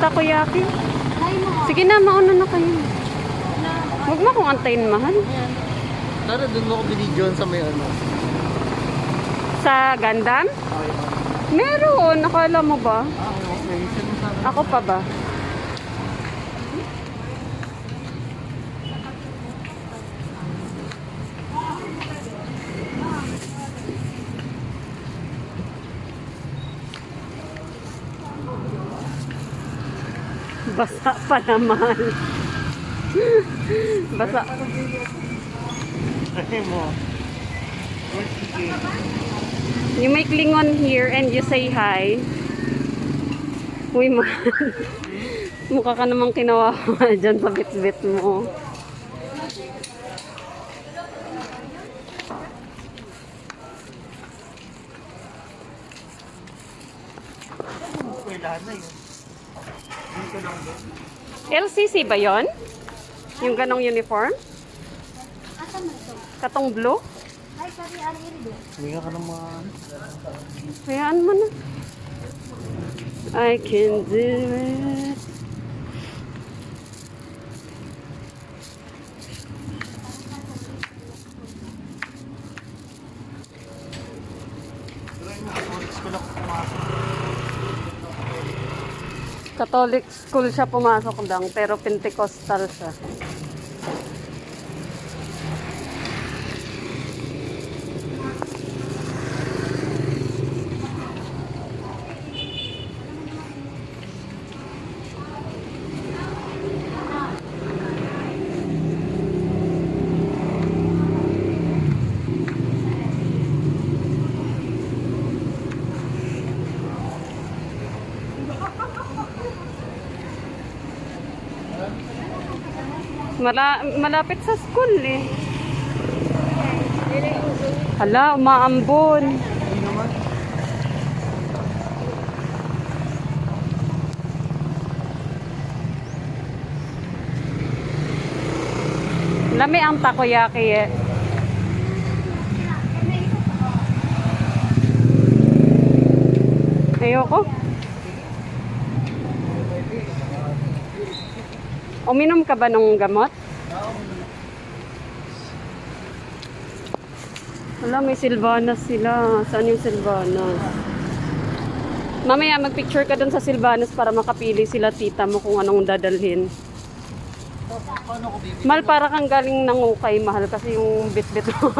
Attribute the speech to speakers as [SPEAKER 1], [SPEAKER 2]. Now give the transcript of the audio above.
[SPEAKER 1] takoyaki.
[SPEAKER 2] Ay mo.
[SPEAKER 1] Sige na, mauna na kayo. Huwag mo akong antayin, mahal.
[SPEAKER 3] Tara, doon mo ako binidyoan sa may ano.
[SPEAKER 1] Sa Gandam? Meron. Nakala mo ba?
[SPEAKER 3] Okay. Sino sana?
[SPEAKER 1] Ako pa ba? Basa pa naman. Basa.
[SPEAKER 3] Ay mo.
[SPEAKER 1] You may cling on here and you say hi. Uy, mahal. Mukha ka namang kinawawa dyan sa bit-bit mo.
[SPEAKER 3] Kailangan na yun. Dito lang din.
[SPEAKER 1] LCC ba yon? Yung ganong uniform?
[SPEAKER 2] Asa man ito?
[SPEAKER 1] Katong blue?
[SPEAKER 2] Ay, kari ari do.
[SPEAKER 3] Huminga ka ng mga...
[SPEAKER 1] Hayaan mo na. I can do it. Catholic school siya pumasok lang, pero Pentecostal siya. Malapit sa school eh. Hala, umaambon. Lami ang takoyaki eh. Ayoko. Uminom ka ba ng gamot? Wala, may Silvanas sila. Saan yung Silvanas? Mamaya magpicture ka dun sa Silvanas para makapili sila tita mo kung anong dadalhin. Mahal, para kang galing ng ukay, mahal, kasi yung bit-bit mo